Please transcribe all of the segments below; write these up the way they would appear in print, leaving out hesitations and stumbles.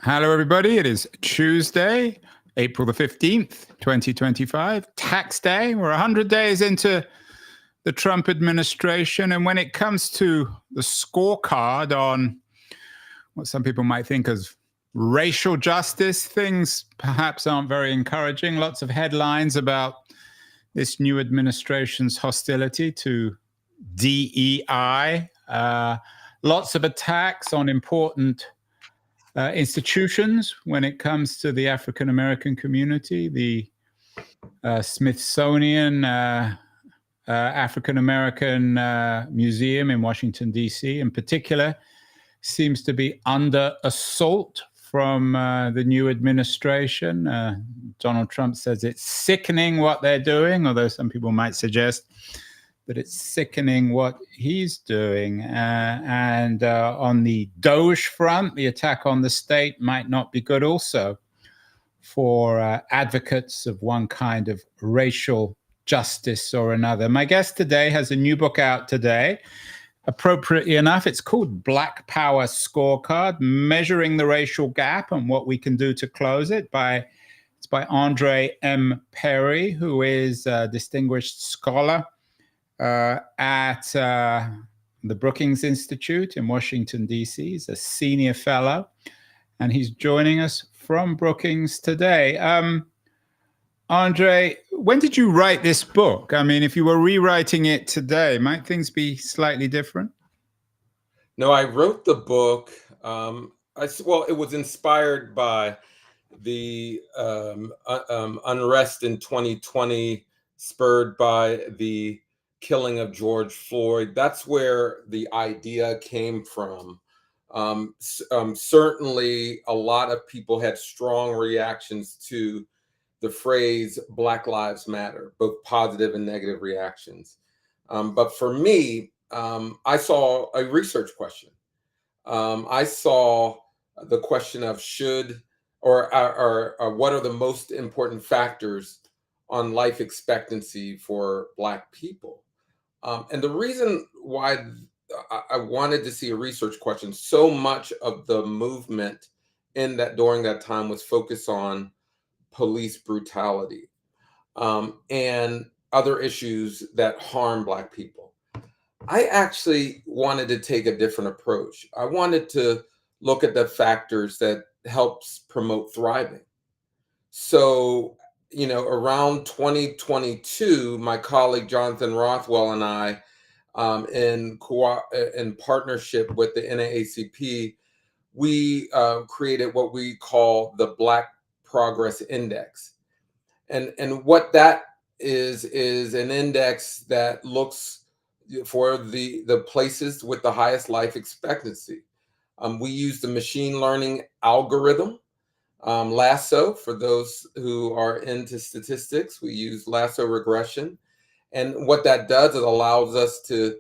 Hello, everybody. It is Tuesday, April the 15th, 2025, tax day. We're 100 days into the Trump administration. And when it comes to the scorecard on what some people might think of racial justice, things perhaps aren't very encouraging. Lots of headlines about this new administration's hostility to DEI, lots of attacks on important institutions when it comes to the African American community. The Smithsonian African American Museum in Washington, D.C., in particular, seems to be under assault from the new administration. Donald Trump says it's sickening what they're doing, although some people might suggest that it's sickening what he's doing. And on the Doge front, the attack on the state might not be good also for advocates of one kind of racial justice or another. My guest today has a new book out today. Appropriately enough, it's called Black Power Scorecard, Measuring the Racial Gap and What We Can Do to Close It. It's by Andre M. Perry, who is a distinguished scholar at the Brookings Institute in Washington, D.C. He's a senior fellow, and he's joining us from Brookings today. Andre, when did you write this book? I mean, if you were rewriting it today, might things be slightly different? No, I wrote the book. Well, it was inspired by the unrest in 2020, spurred by the killing of George Floyd. That's where the idea came from. Certainly, a lot of people had strong reactions to the phrase Black Lives Matter, both positive and negative reactions. But for me, I saw a research question. I saw the question of should or what are the most important factors on life expectancy for Black people. And the reason why I wanted to see a research question, so much of the movement during that time was focused on police brutality and other issues that harm Black people. I actually wanted to take a different approach. I wanted to look at the factors that helps promote thriving. So, around 2022, my colleague Jonathan Rothwell and I, in partnership with the NAACP, we created what we call the Black Progress Index. And what that is an index that looks for the places with the highest life expectancy. We use the machine learning algorithm, Lasso. For those who are into statistics, we use Lasso regression. And what that does, it allows us to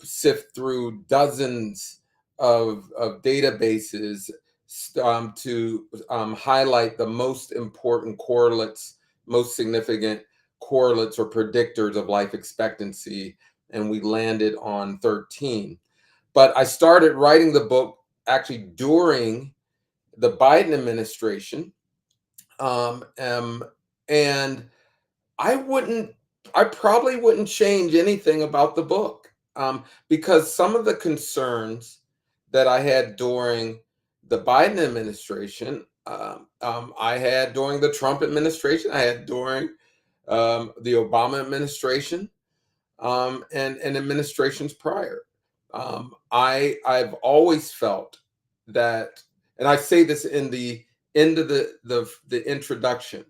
sift through dozens of databases to highlight the most important correlates, most significant correlates or predictors of life expectancy. And we landed on 13. But I started writing the book actually during the Biden administration. And I probably wouldn't change anything about the book because some of the concerns that I had during the Biden administration, I had during the Trump administration, I had during the Obama administration, and administrations prior. I've always felt that, and I say this in the end of the introduction,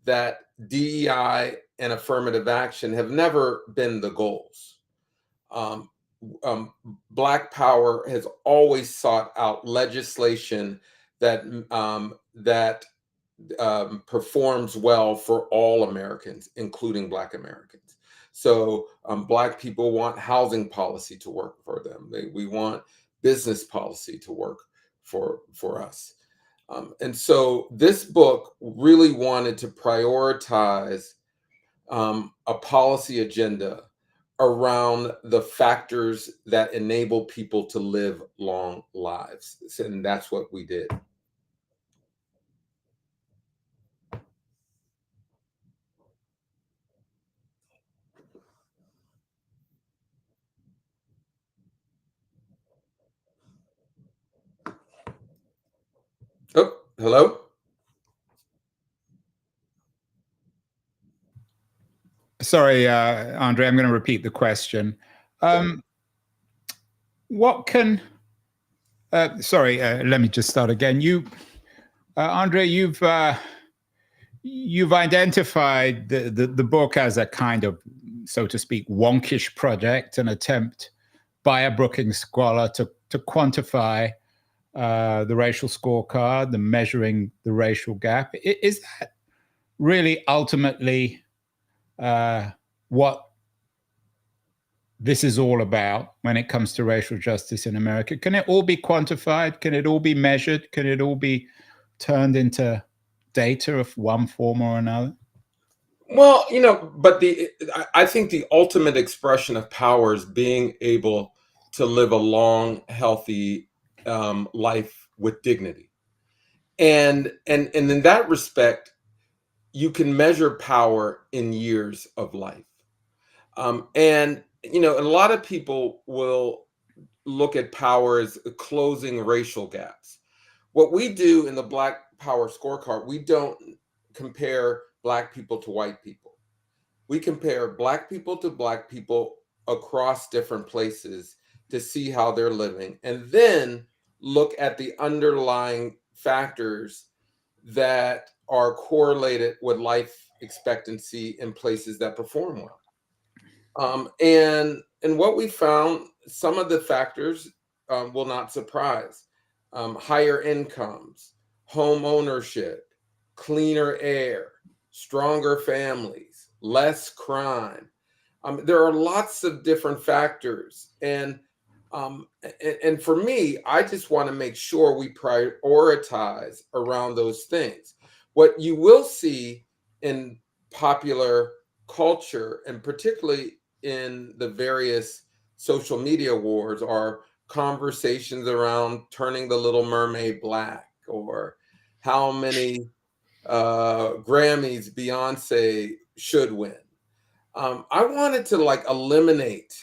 that DEI and affirmative action have never been the goals. Black Power has always sought out legislation that performs well for all Americans, including Black Americans. So Black people want housing policy to work for them. We want business policy to work for us. And so this book really wanted to prioritize a policy agenda around the factors that enable people to live long lives. And that's what we did. Hello? Sorry, Andre, I'm going to repeat the question. What can, sorry, let me just start again. Andre, you've identified the book as a kind of, so to speak, wonkish project, an attempt by a Brookings scholar to quantify the racial scorecard, the measuring the racial gap. Is that really ultimately what this is all about when it comes to racial justice in America? Can it all be quantified? Can it all be measured? Can it all be turned into data of one form or another? Well, but I think the ultimate expression of power is being able to live a long, healthy life with dignity. And in that respect, you can measure power in years of life. And a lot of people will look at power as closing racial gaps. What we do in the Black Power Scorecard, we don't compare Black people to white people. We compare Black people to Black people across different places to see how they're living, and then look at the underlying factors that are correlated with life expectancy in places that perform well. And what we found, some of the factors will not surprise. Higher incomes, home ownership, cleaner air, stronger families, less crime. There are lots of different factors, and for me, I just want to make sure we prioritize around those things. What you will see in popular culture, and particularly in the various social media wars, are conversations around turning the Little Mermaid black, or how many Grammys Beyonce should win. I wanted to eliminate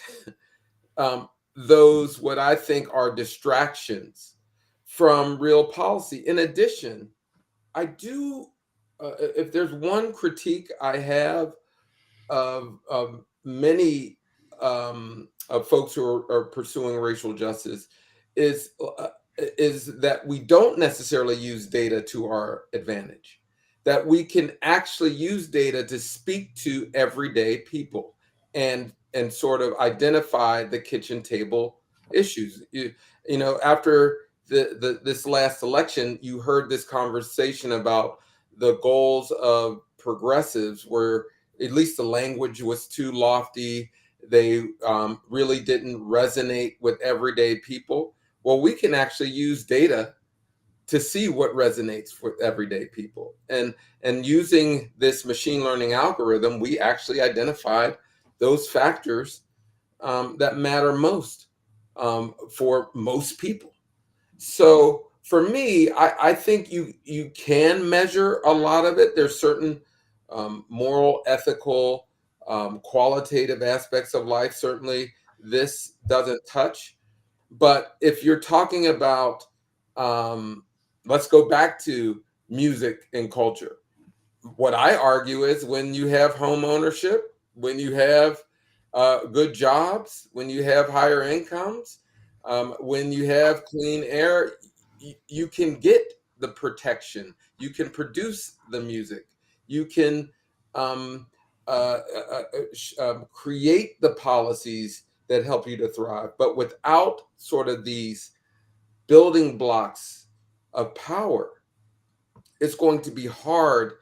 those, what I think are distractions from real policy. In addition, I do, if there's one critique I have of many of folks who are pursuing racial justice, is that we don't necessarily use data to our advantage, that we can actually use data to speak to everyday people and sort of identify the kitchen table issues. After this last election, you heard this conversation about the goals of progressives, where at least the language was too lofty. They really didn't resonate with everyday people. Well, we can actually use data to see what resonates with everyday people. And using this machine learning algorithm, we actually identified those factors that matter most for most people. So for me, I think you can measure a lot of it. There's certain moral, ethical, qualitative aspects of life. Certainly, this doesn't touch. But if you're talking about, let's go back to music and culture. What I argue is, when you have home ownership, when you have good jobs, when you have higher incomes, when you have clean air, you can get the protection, you can produce the music, you can create the policies that help you to thrive. But without sort of these building blocks of power, it's going to be hard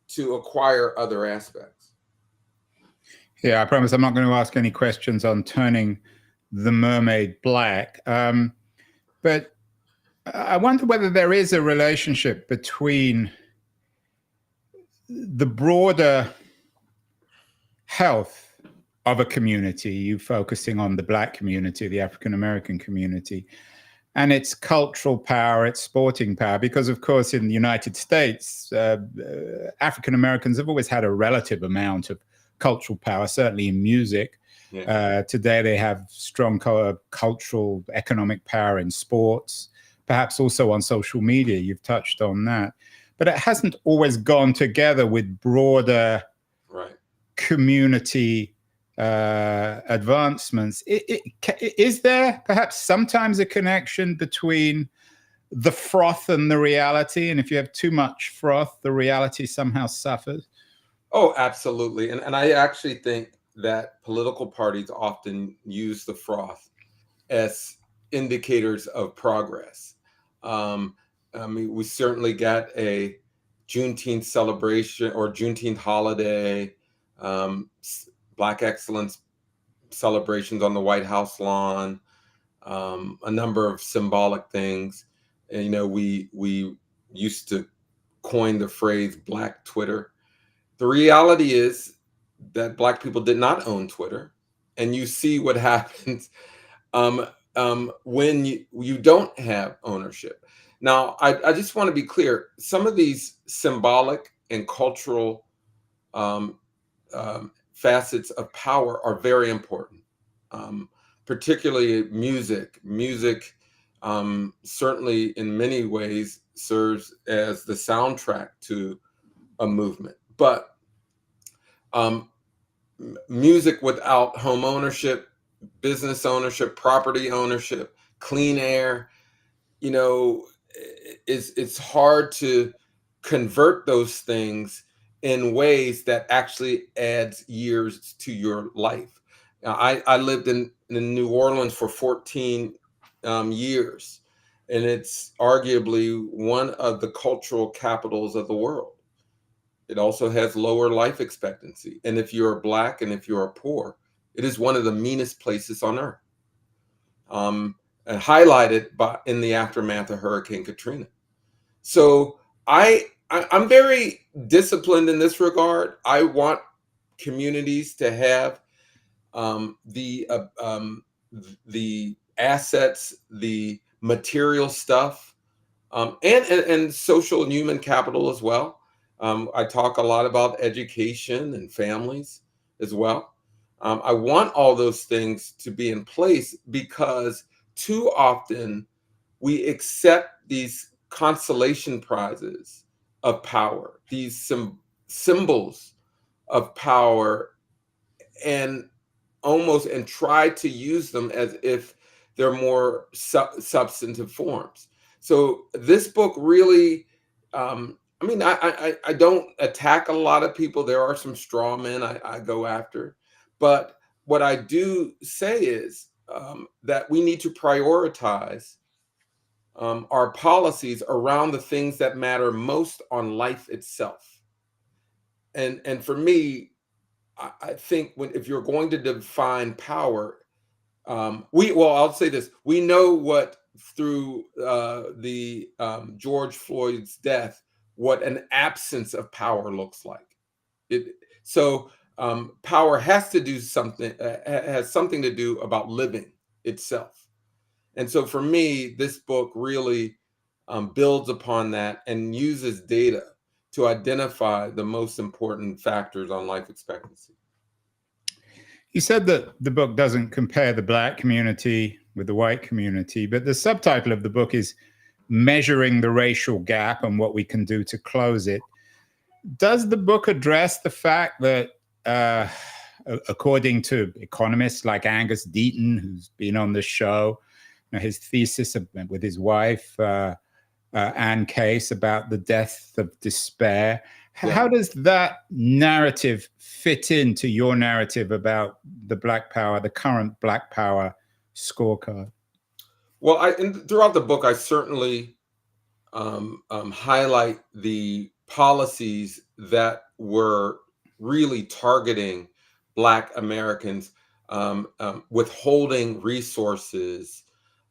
to acquire other aspects. Yeah, I promise I'm not going to ask any questions on turning the mermaid black. But I wonder whether there is a relationship between the broader health of a community, you focusing on the Black community, the African American community, and its cultural power, its sporting power. Because, of course, in the United States, African Americans have always had a relative amount of cultural power, certainly in music. Yeah. Today, they have strong cultural, economic power in sports, perhaps also on social media. You've touched on that. But it hasn't always gone together with broader community advancements. Is there perhaps sometimes a connection between the froth and the reality? And if you have too much froth, the reality somehow suffers? Oh, absolutely. And I actually think that political parties often use the froth as indicators of progress. I mean, we certainly got a Juneteenth celebration or Juneteenth holiday, Black excellence celebrations on the White House lawn, a number of symbolic things. And, you know, we used to coin the phrase Black Twitter. The reality is that Black people did not own Twitter, and you see what happens when you don't have ownership. Now, I just want to be clear. Some of these symbolic and cultural facets of power are very important, particularly music. Music certainly in many ways serves as the soundtrack to a movement. But music without home ownership, business ownership, property ownership, clean air, you know, it's hard to convert those things in ways that actually adds years to your life. Now, I lived in New Orleans for 14 years, and it's arguably one of the cultural capitals of the world. It also has lower life expectancy. And if you're Black and if you're poor, it is one of the meanest places on earth. And highlighted in the aftermath of Hurricane Katrina. So I'm very disciplined in this regard. I want communities to have the assets, the material stuff, and social and human capital as well. I talk a lot about education and families as well. I want all those things to be in place because too often we accept these consolation prizes of power, these symbols of power, and try to use them as if they're more substantive forms. So this book really, I mean, I don't attack a lot of people. There are some straw men I go after. But what I do say is that we need to prioritize our policies around the things that matter most on life itself. And for me, I think if you're going to define power, I'll say this: we know what through the George Floyd's death, what an absence of power looks like. Power has to do something, has something to do about living itself. And so for me, this book really builds upon that and uses data to identify the most important factors on life expectancy. You said that the book doesn't compare the Black community with the white community, but the subtitle of the book is Measuring the Racial Gap and What We Can Do to Close It. Does the book address the fact that, according to economists like Angus Deaton, who's been on the show, his thesis with his wife, Anne Case, about the death of despair. How does that narrative fit into your narrative about the Black Power, the current Black Power scorecard? Well, throughout the book, I certainly highlight the policies that were really targeting Black Americans, withholding resources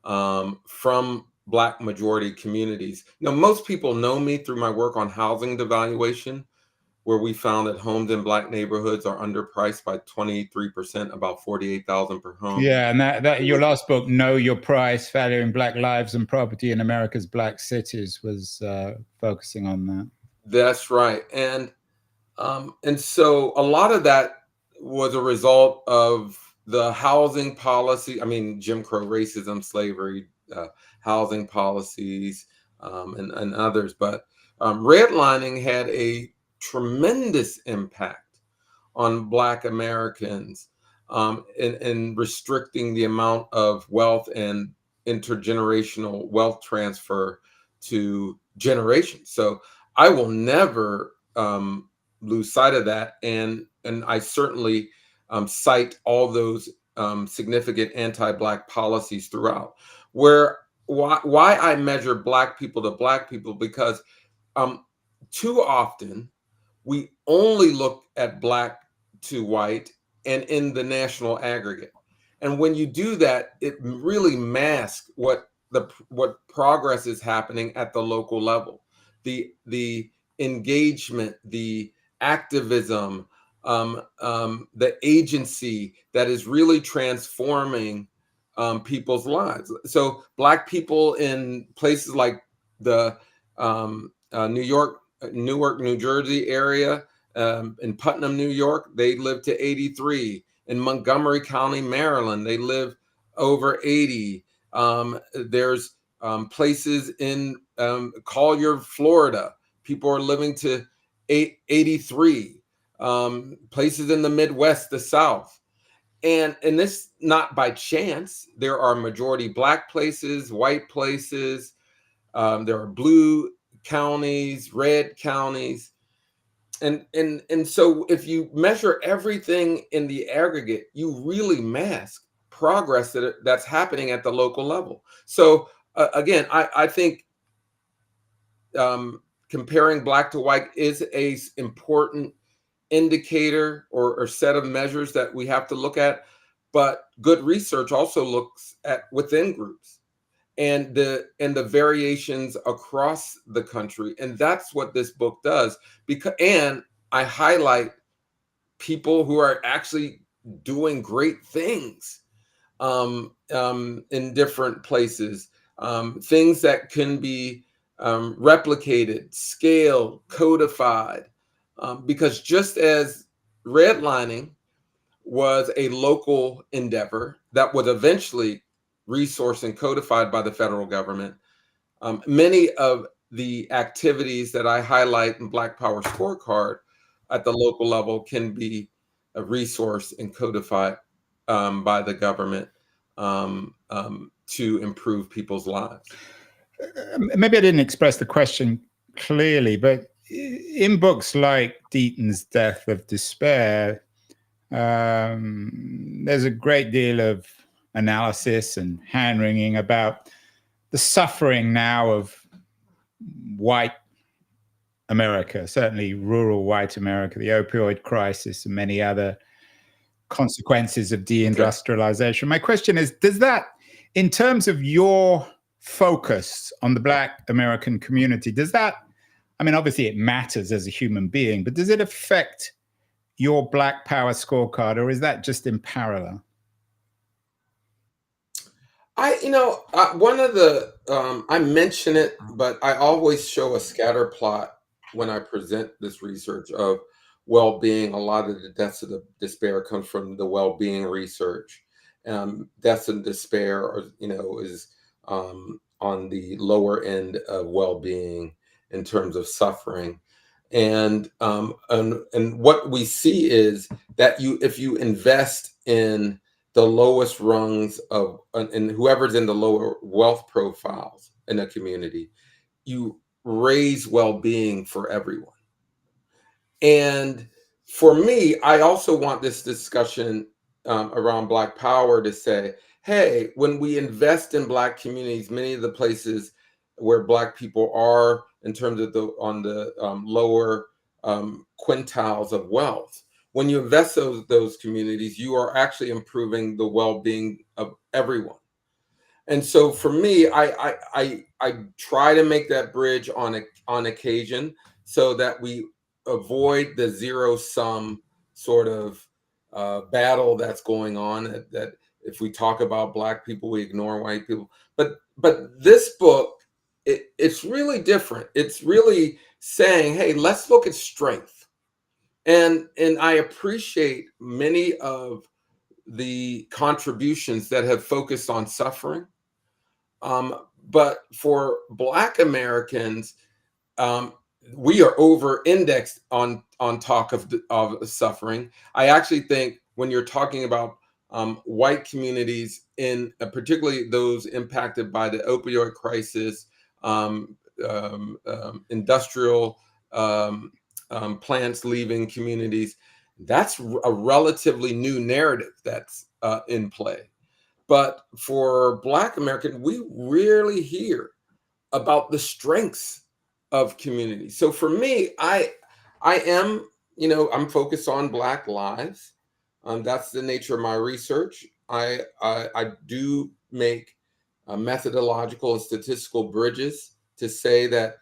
from Black majority communities. Now, most people know me through my work on housing devaluation, where we found that homes in Black neighborhoods are underpriced by 23%, about $48,000 per home. Yeah, and that your last book, Know Your Price: Valuing Black Lives and Property in America's Black Cities, was focusing on that. That's right. And so a lot of that was a result of the housing policy. I mean, Jim Crow, racism, slavery, housing policies, and others. But redlining had a tremendous impact on Black Americans in restricting the amount of wealth and intergenerational wealth transfer to generations. So I will never lose sight of that, and I certainly cite all those significant anti-Black policies throughout. Why I measure Black people to Black people, because too often we only look at Black to white and in the national aggregate. And when you do that, it really masks what progress is happening at the local level. The engagement, the activism, the agency that is really transforming people's lives. So Black people in places like the Newark, New Jersey area, in Putnam, New York, they live to 83. In Montgomery County, Maryland, they live over 80. There's places in Collier, Florida, people are living to 83. Places in the Midwest, the South. And this not by chance. There are majority Black places, white places. There are blue counties, red counties. And so if you measure everything in the aggregate, you really mask progress that's happening at the local level. So again, I think comparing Black to white is a important indicator or set of measures that we have to look at. But good research also looks at within groups and the variations across the country, and that's what this book does. And I highlight people who are actually doing great things in different places, things that can be replicated, scaled, codified, because just as redlining was a local endeavor that was eventually resourced and codified by the federal government, many of the activities that I highlight in Black Power Scorecard at the local level can be resourced and codified by the government to improve people's lives. Maybe I didn't express the question clearly, but in books like Deaton's Death of Despair, there's a great deal of analysis and hand-wringing about the suffering now of white America, certainly rural white America, the opioid crisis, and many other consequences of deindustrialization. My question is, does that, in terms of your focus on the Black American community, does that, I mean, obviously it matters as a human being, but does it affect your Black Power Scorecard, or is that just in parallel? One of the, I mention it, but I always show a scatter plot when I present this research of well-being. A lot of the deaths of despair comes from the well-being research. Deaths and despair is on the lower end of well-being in terms of suffering. And what we see is that if you invest in the lowest rungs of, and whoever's in the lower wealth profiles in a community, you raise well-being for everyone. And for me, I also want this discussion around Black Power to say, hey, when we invest in Black communities, many of the places where Black people are in terms of on the lower quintiles of wealth, when you invest those communities, you are actually improving the well-being of everyone. And so for me, I try to make that bridge on occasion so that we avoid the zero-sum sort of battle that's going on. That if we talk about Black people, we ignore white people. But this book, it's really different. It's really saying, hey, let's look at strength. And I appreciate many of the contributions that have focused on suffering. But for Black Americans, um, we are over indexed on talk of suffering. I actually think when you're talking about white communities, in particularly those impacted by the opioid crisis, um, industrial um, plants leaving communities, that's a relatively new narrative that's in play. But for Black American, we rarely hear about the strengths of community. So for me, I am, I'm focused on Black lives. That's the nature of my research. I do make methodological and statistical bridges to say that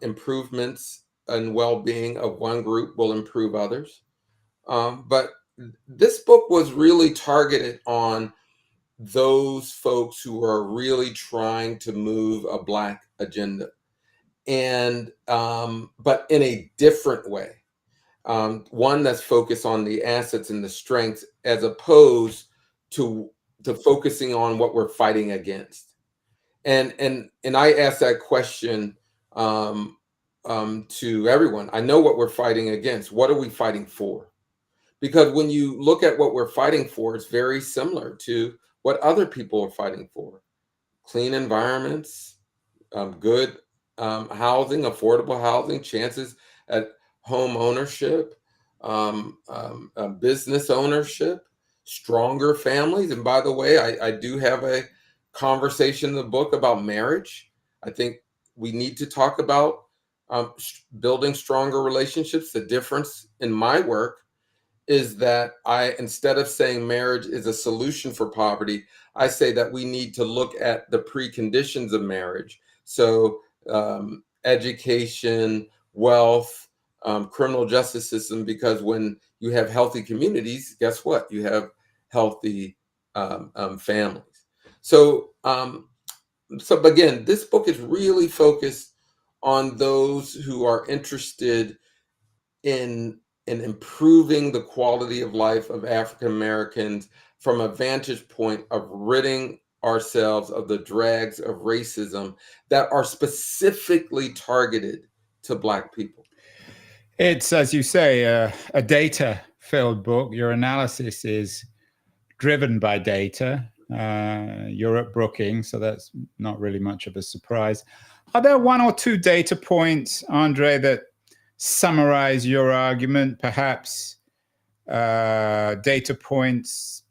improvements and well-being of one group will improve others. But this book was really targeted on those folks who are really trying to move a Black agenda, and but in a different way, one that's focused on the assets and the strengths, as opposed to focusing on what we're fighting against. And I ask that question to everyone. I know what we're fighting against. What are we fighting for? Because when you look at what we're fighting for, it's very similar to what other people are fighting for: clean environments, good housing, affordable housing, chances at home ownership, business ownership, stronger families. And by the way, I do have a conversation in the book about marriage. I think we need to talk about building stronger relationships. The difference in my work is that instead of saying marriage is a solution for poverty, I say that we need to look at the preconditions of marriage. So, education, wealth, criminal justice system, because when you have healthy communities, guess what? You have healthy families. So, so again, this book is really focused on those who are interested in improving the quality of life of African Americans from a vantage point of ridding ourselves of the drags of racism that are specifically targeted to Black people. It's, as you say, a data-filled book. Your analysis is driven by data. You're at Brookings, so that's not really much of a surprise. Are there one or two data points, Andre, that summarize your argument? Perhaps data points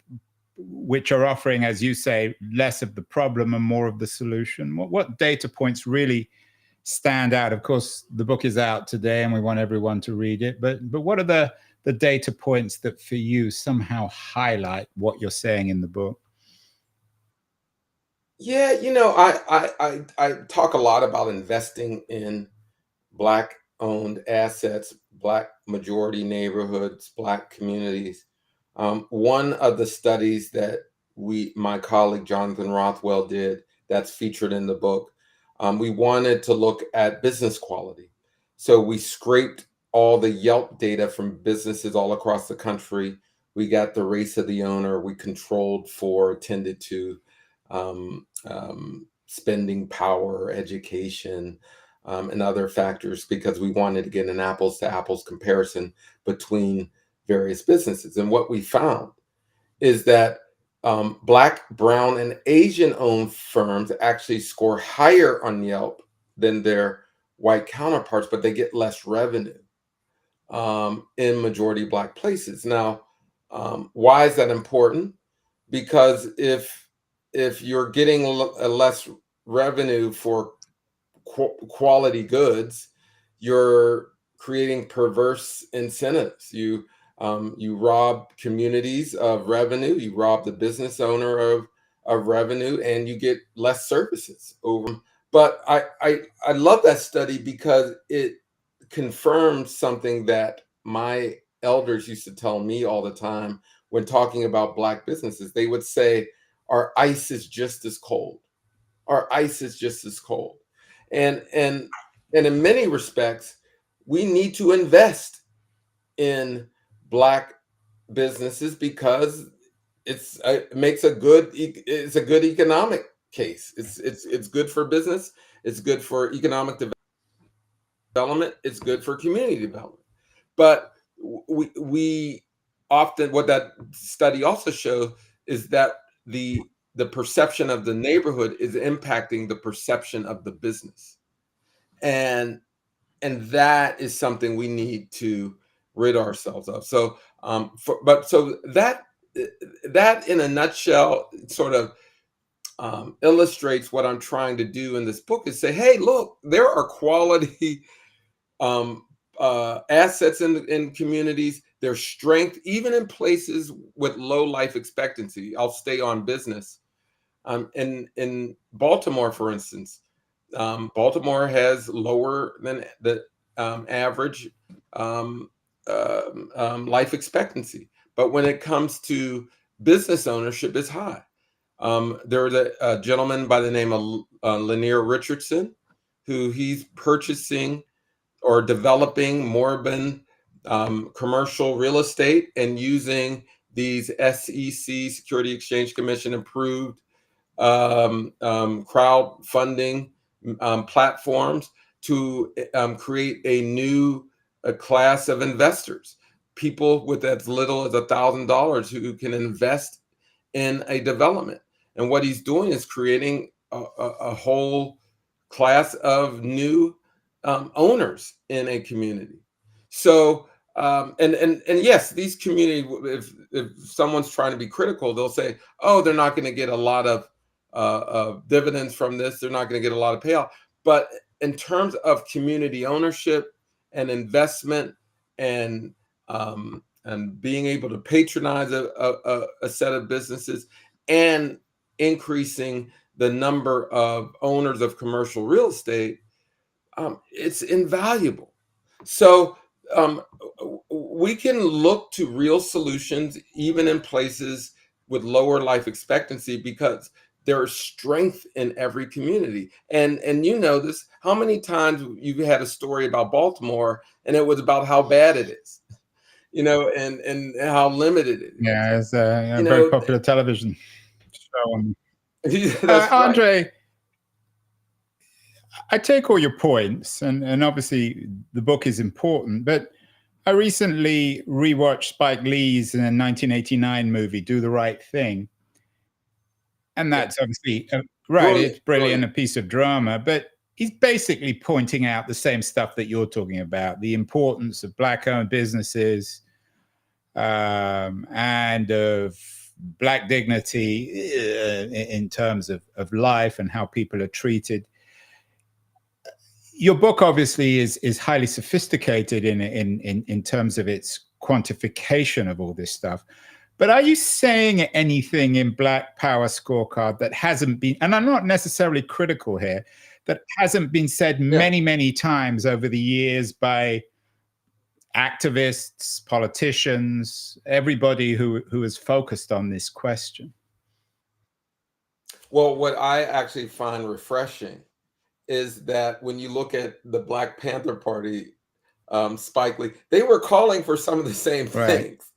which are offering, as you say, less of the problem and more of the solution? What data points really stand out? Of course, the book is out today and we want everyone to read it, but what are the data points that for you somehow highlight what you're saying in the book? Yeah, I talk a lot about investing in Black owned assets, Black majority neighborhoods, Black communities. One of the studies that my colleague Jonathan Rothwell did, that's featured in the book, we wanted to look at business quality. So we scraped all the Yelp data from businesses all across the country. We got the race of the owner. We controlled for, attended to spending power, education, and other factors, because we wanted to get an apples to apples comparison between various businesses. And what we found is that Black, Brown, and Asian owned firms actually score higher on Yelp than their white counterparts, but they get less revenue in majority Black places. Now, why is that important? Because if you're getting a less revenue for quality goods, you're creating perverse incentives. You rob communities of revenue, you rob the business owner of revenue, and you get less services over. But I love that study because it confirms something that my elders used to tell me all the time when talking about Black businesses. They would say, our ice is just as cold. Our ice is just as cold. And in many respects, we need to invest in Black businesses because it's a good economic case. It's good for business. It's good for economic development. It's good for community development. But we often, what that study also shows is that the perception of the neighborhood is impacting the perception of the business, and that is something we need to rid ourselves of. So so that in a nutshell sort of illustrates what I'm trying to do in this book, is say, hey, look, there are quality um, assets in communities. There's strength even in places with low life expectancy. I'll stay on business. In Baltimore, for instance, Baltimore has lower than the average life expectancy, but when it comes to business ownership, it's high. There was a gentleman by the name of Lanier Richardson, who he's purchasing or developing moribund commercial real estate and using these SEC, Security Exchange Commission approved crowdfunding platforms to create a new class of investors, people with as little as $1,000 who can invest in a development. And what he's doing is creating a whole class of new owners in a community. So and yes, these community, if someone's trying to be critical, they'll say, oh, they're not going to get a lot of dividends from this. They're not going to get a lot of payout. But in terms of community ownership and investment and being able to patronize a set of businesses and increasing the number of owners of commercial real estate, it's invaluable. So we can look to real solutions even in places with lower life expectancy, because there's strength in every community. And you know this, how many times you've had a story about Baltimore and it was about how bad it is, and how limited it is. Yeah, it's a very popular television show. That's right. Andre, I take all your points, and obviously the book is important, but I recently rewatched Spike Lee's 1989 movie, Do the Right Thing. And that's obviously, right, it's brilliant, a piece of drama, but he's basically pointing out the same stuff that you're talking about, the importance of Black-owned businesses and of Black dignity in terms of life and how people are treated. Your book obviously is highly sophisticated in terms of its quantification of all this stuff. But are you saying anything in Black Power Scorecard that hasn't been, and I'm not necessarily critical here, that hasn't been said many, many times over the years by activists, politicians, everybody who is focused on this question? Well, what I actually find refreshing is that when you look at the Black Panther Party, Spike Lee, they were calling for some of the same things.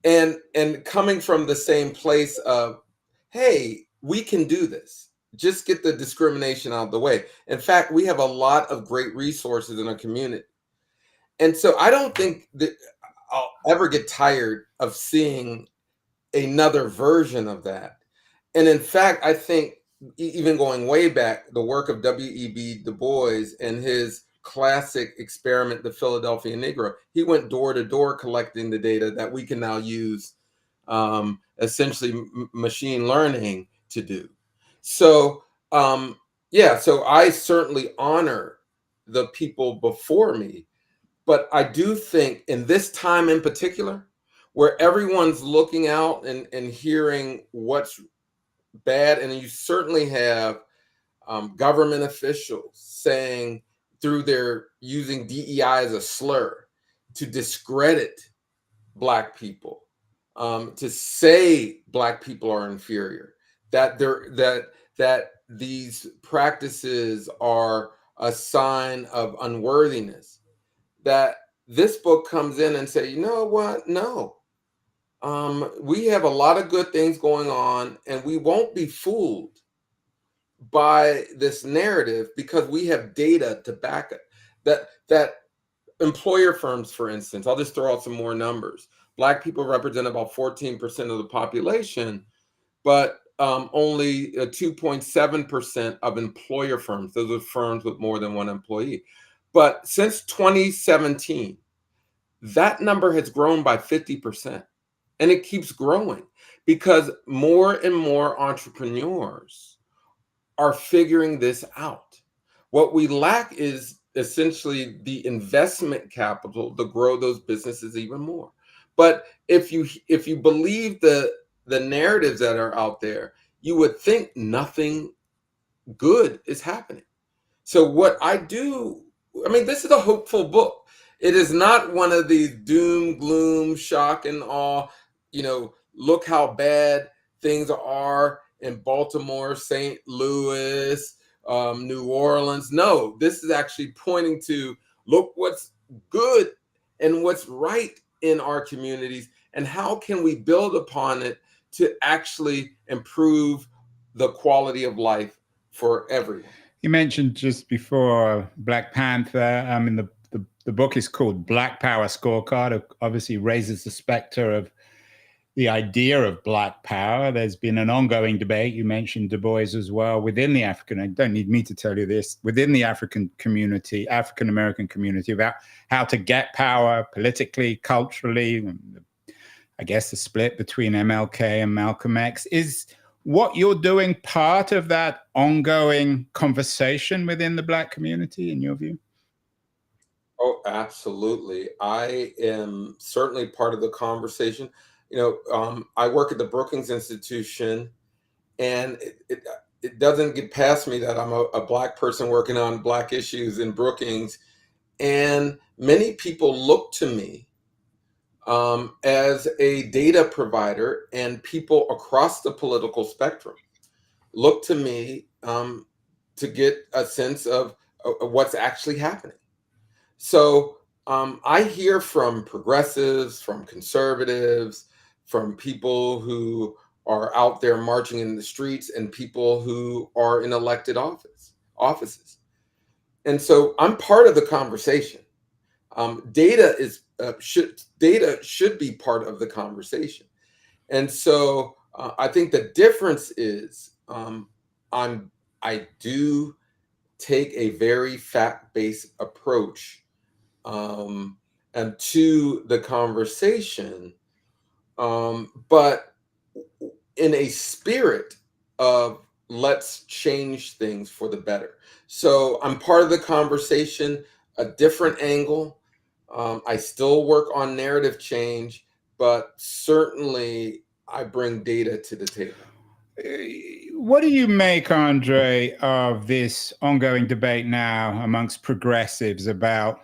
And coming from the same place of, hey, we can do this. Just get the discrimination out of the way. In fact, we have a lot of great resources in our community. And so I don't think that I'll ever get tired of seeing another version of that. And in fact, I think even going way back, the work of W.E.B. Du Bois and his classic experiment, the Philadelphia Negro, he went door to door collecting the data that we can now use essentially machine learning to do. So so I certainly honor the people before me, but I do think in this time in particular, where everyone's looking out and hearing what's bad, and you certainly have government officials saying, through their using DEI as a slur to discredit Black people, to say Black people are inferior, that these practices are a sign of unworthiness, that this book comes in and say, you know what? No, We have a lot of good things going on, and we won't be fooled by this narrative because we have data to back it. That employer firms, for instance, I'll just throw out some more numbers. Black people represent about 14% of the population, but only 2.7% of employer firms. Those are firms with more than one employee. But since 2017, that number has grown by 50%. And it keeps growing because more and more entrepreneurs are figuring this out. What we lack is essentially the investment capital to grow those businesses even more. But if you believe the narratives that are out there, you would think nothing good is happening. So what I do, I mean, this is a hopeful book. It is not one of these doom, gloom, shock, and awe. Look how bad things are in Baltimore, St. Louis, New Orleans. No, this is actually pointing to look what's good and what's right in our communities, and how can we build upon it to actually improve the quality of life for everyone. You mentioned just before Black Panther. I mean, the book is called Black Power Scorecard. It obviously raises the specter of the idea of Black Power. There's been an ongoing debate. You mentioned Du Bois as well within the African. I don't need me to tell you this. Within the African community, African American community, about how to get power politically, culturally. I guess the split between MLK and Malcolm X is. What you're doing part of that ongoing conversation within the Black community, in your view? Oh, absolutely. I am certainly part of the conversation. I work at the Brookings Institution, and it doesn't get past me that I'm a Black person working on Black issues in Brookings. And many people look to me as a data provider, and people across the political spectrum look to me to get a sense of what's actually happening. So I hear from progressives, from conservatives, from people who are out there marching in the streets, and people who are in elected offices. And so I'm part of the conversation. Data should be part of the conversation. And so I think the difference is I do take a very fact-based approach and to the conversation, but in a spirit of let's change things for the better. So I'm part of the conversation, a different angle. I still work on narrative change, but certainly I bring data to the table. What do you make, Andre, of this ongoing debate now amongst progressives about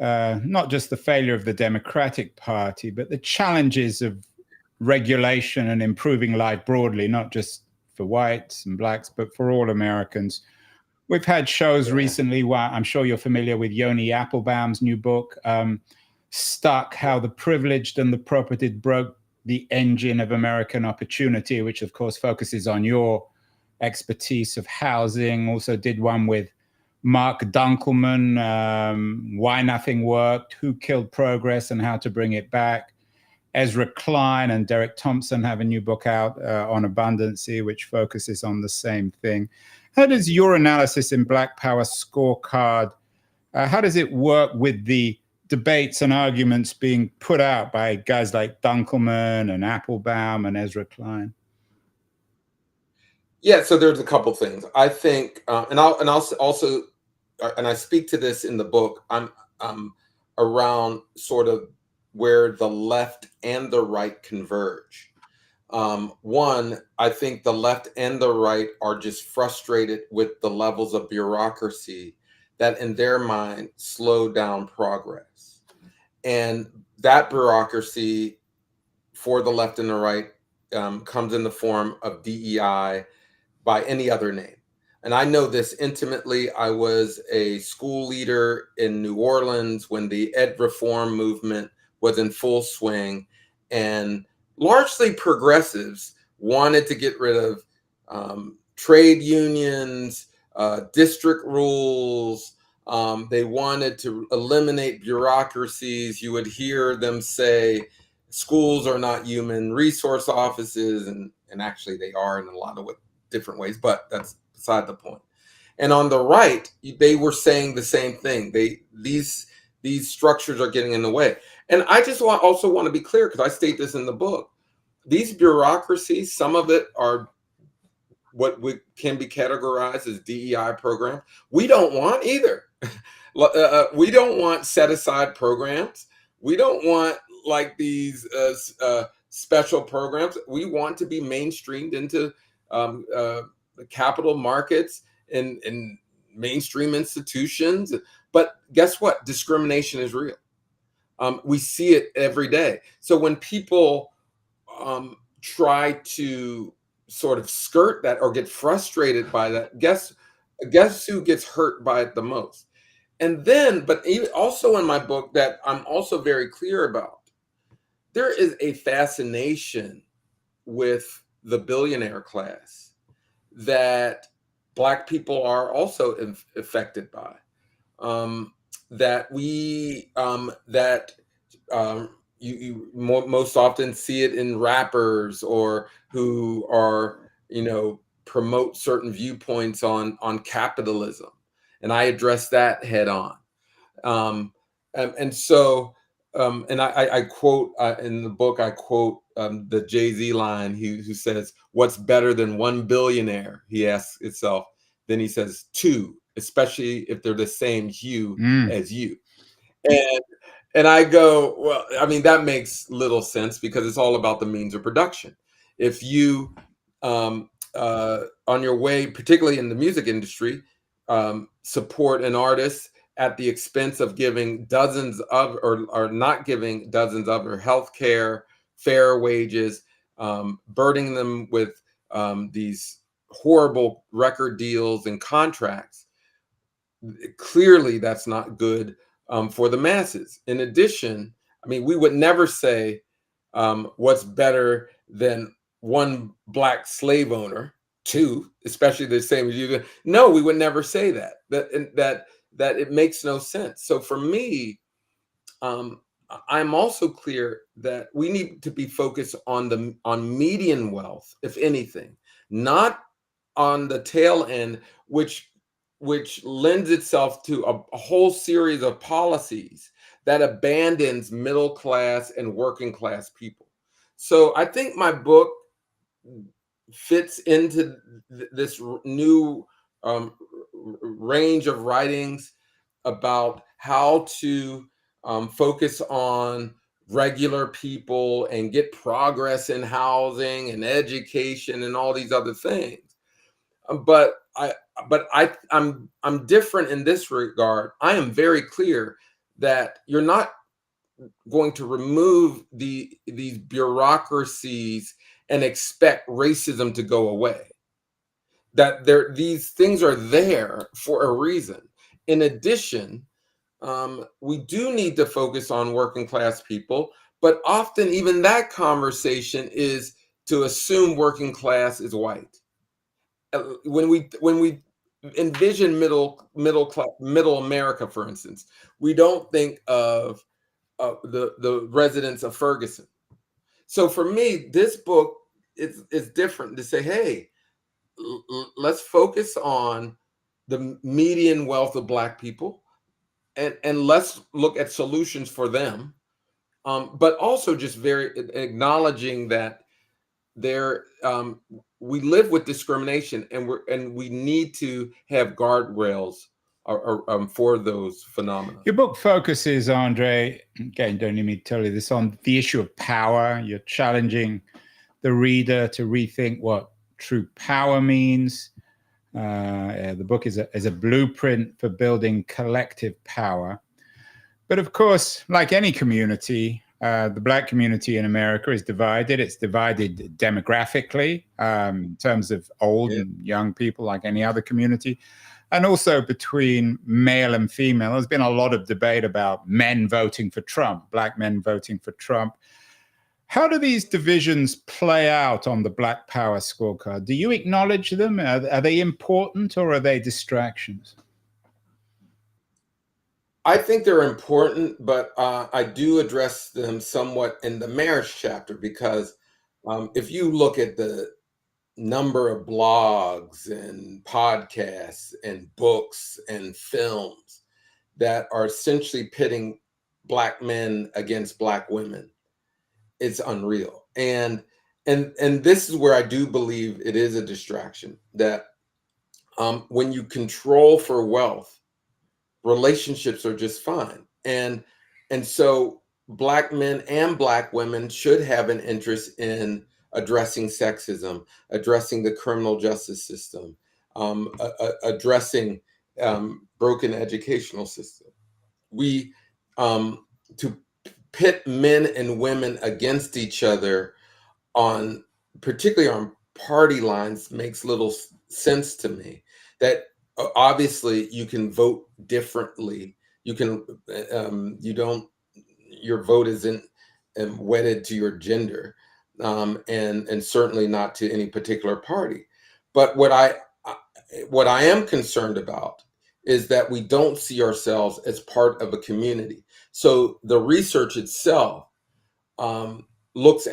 not just the failure of the Democratic Party, but the challenges of regulation and improving life broadly, not just for whites and blacks, but for all Americans? We've had shows recently where I'm sure you're familiar with Yoni Applebaum's new book, Stuck, How the Privileged and the Propertied Broke the Engine of American Opportunity, which of course focuses on your expertise of housing. Also did one with Mark Dunkelman, Why Nothing Worked, Who Killed Progress and How to Bring It Back. Ezra Klein and Derek Thompson have a new book out on abundancy, which focuses on the same thing. How does your analysis in Black Power Scorecard, how does it work with the debates and arguments being put out by guys like Dunkelman and Applebaum and Ezra Klein? Yeah, so there's a couple things. I think, and I'll also, and I speak to this in the book. I'm around sort of where the left and the right converge. One, I think the left and the right are just frustrated with the levels of bureaucracy that, in their mind, slow down progress. And that bureaucracy for the left and the right comes in the form of DEI by any other name. And I know this intimately. I was a school leader in New Orleans when the ed reform movement was in full swing. and largely progressives wanted to get rid of trade unions, district rules. They wanted to eliminate bureaucracies. You would hear them say schools are not human resource offices, and actually they are in a lot of different ways, but that's beside the point. And on the right, they were saying the same thing. These structures are getting in the way. And I just also want to be clear, because I state this in the book. These bureaucracies, some of it are what can be categorized as DEI programs. We don't want either. We don't want set-aside programs. We don't want like these special programs. We want to be mainstreamed into the capital markets and mainstream institutions. But guess what? Discrimination is real. We see it every day. So when people try to sort of skirt that or get frustrated by that, guess who gets hurt by it the most? And then, but also in my book that I'm also very clear about, there is a fascination with the billionaire class that Black people are also affected by. You most often see it in rappers or who are, promote certain viewpoints on capitalism. And I address that head on. And I quote in the book, I quote the Jay-Z line who says, "What's better than one billionaire?" He asks itself. Then he says, "Two, especially if they're the same hue as you." And I go, well, I mean, that makes little sense because it's all about the means of production. If you, on your way, particularly in the music industry, support an artist at the expense of giving dozens of, or not giving dozens of, or healthcare, fair wages, burdening them with these horrible record deals and contracts, clearly that's not good for the masses. In addition, I mean, we would never say what's better than one Black slave owner, two, especially the same as you. No, we would never say that. That it makes no sense. So for me, I'm also clear that we need to be focused on median wealth, if anything, not on the tail end, which lends itself to a whole series of policies that abandons middle class and working class people. So I think my book fits into this new range of writings about how to focus on regular people and get progress in housing and education and all these other things. But I'm different in this regard. I am very clear that you're not going to remove these bureaucracies and expect racism to go away. That these things are there for a reason. In addition, we do need to focus on working class people, but often even that conversation is to assume working class is white. When we envision middle America, for instance, we don't think of the residents of Ferguson. So for me, this book is different to say, hey, let's focus on the median wealth of Black people, and let's look at solutions for them, but also just very acknowledging that we live with discrimination, and we need to have guardrails for those phenomena. Your book focuses, Andre, again, don't need me to tell you this, on the issue of power. You're challenging the reader to rethink what true power means. The book is a blueprint for building collective power. But of course, like any community, the Black community in America is divided. It's divided demographically in terms of old and young people, like any other community, and also between male and female. There's been a lot of debate about men voting for Trump, Black men voting for Trump. How do these divisions play out on the Black Power scorecard? Do you acknowledge them? Are they important, or are they distractions? I think they're important, but I do address them somewhat in the marriage chapter because if you look at the number of blogs and podcasts and books and films that are essentially pitting Black men against Black women, it's unreal. And this is where I do believe it is a distraction that when you control for wealth, relationships are just fine. And so Black men and Black women should have an interest in addressing sexism, addressing the criminal justice system, addressing broken educational system. We to pit men and women against each other on particularly on party lines makes little sense to me. That obviously you can vote differently. You can you don't your vote isn't wedded to your gender, and certainly not to any particular party. But what I am concerned about is that we don't see ourselves as part of a community. So the research itself looks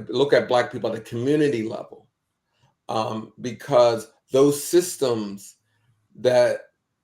look at Black people at a community level, because those systems that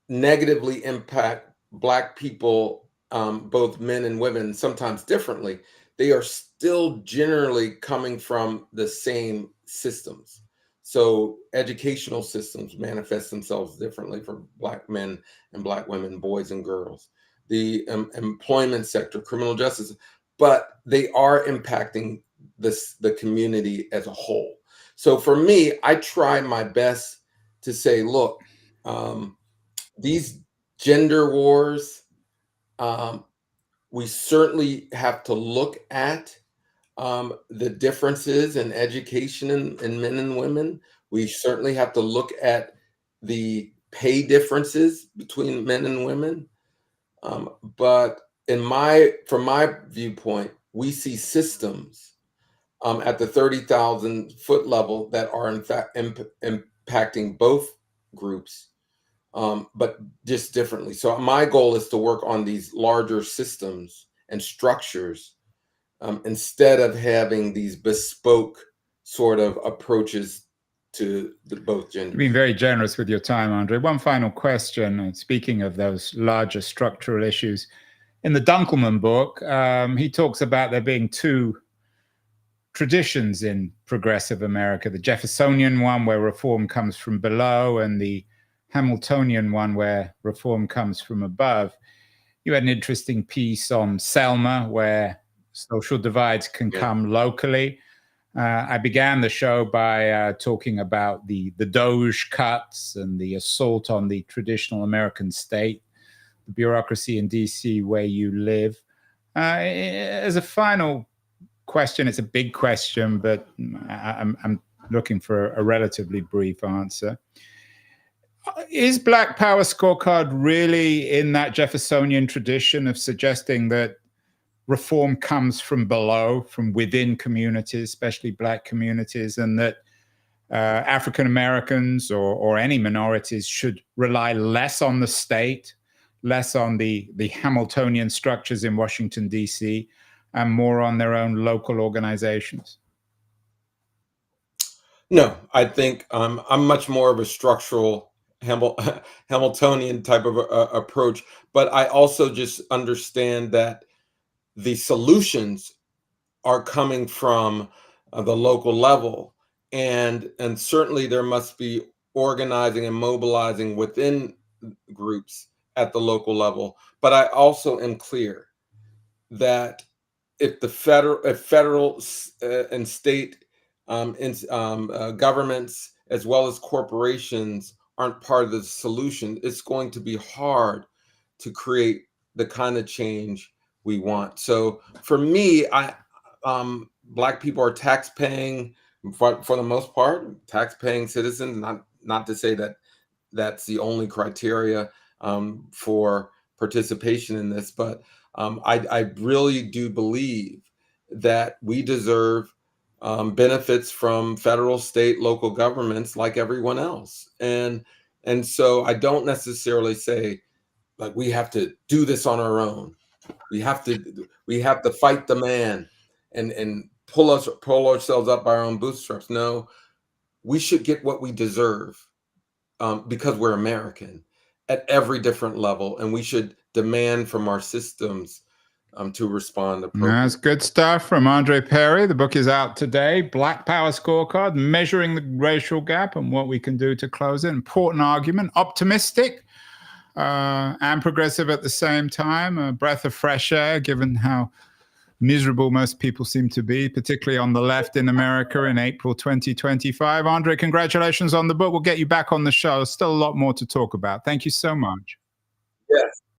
negatively impact Black people, both men and women, sometimes differently, they are still generally coming from the same systems. So educational systems manifest themselves differently for Black men and Black women, boys and girls. The employment sector, criminal justice, but they are impacting the community as a whole. So for me, I try my best to say, look, these gender wars, we certainly have to look at the differences in education in men and women. We certainly have to look at the pay differences between men and women. But from my viewpoint, we see systems at the 30,000 foot level that are in fact impacting both groups, but just differently. So my goal is to work on these larger systems and structures, instead of having these bespoke sort of approaches to both genders. You've been very generous with your time, Andre. One final question. Speaking of those larger structural issues, in the Dunkelman book, he talks about there being two traditions in progressive America: the Jeffersonian one, where reform comes from below, and the Hamiltonian one, where reform comes from above. You had an interesting piece on Selma, where social divides can come locally. I began the show by talking about the Doge cuts and the assault on the traditional American state, the bureaucracy in DC where you live. As a final question, it's a big question, but I'm looking for a relatively brief answer. Is Black Power scorecard really in that Jeffersonian tradition of suggesting that reform comes from below, from within communities, especially Black communities, and that African Americans or any minorities should rely less on the state, less on the Hamiltonian structures in Washington, D.C., and more on their own local organizations? No, I think I'm much more of a structural Hamiltonian type of approach, but I also just understand that the solutions are coming from the local level, and certainly there must be organizing and mobilizing within groups at the local level. But I also am clear that if federal and state governments as well as corporations aren't part of the solution, it's going to be hard to create the kind of change we want. So for me, Black people are tax-paying, for the most part, tax-paying citizens. Not to say that that's the only criteria for participation in this, but I really do believe that we deserve benefits from federal, state, local governments like everyone else. And so I don't necessarily say like we have to do this on our own. We have to fight the man and pull ourselves up by our own bootstraps. No, we should get what we deserve because we're American at every different level, and we should demand from our systems to respond appropriately. That's good stuff from Andre Perry. The book is out today. Black Power Scorecard, Measuring the Racial Gap and What We Can Do to Close It. Important argument, optimistic and progressive at the same time. A breath of fresh air, given how miserable most people seem to be, particularly on the left in America in April 2025. Andre, congratulations on the book. We'll get you back on the show. Still a lot more to talk about. Thank you so much. Yes.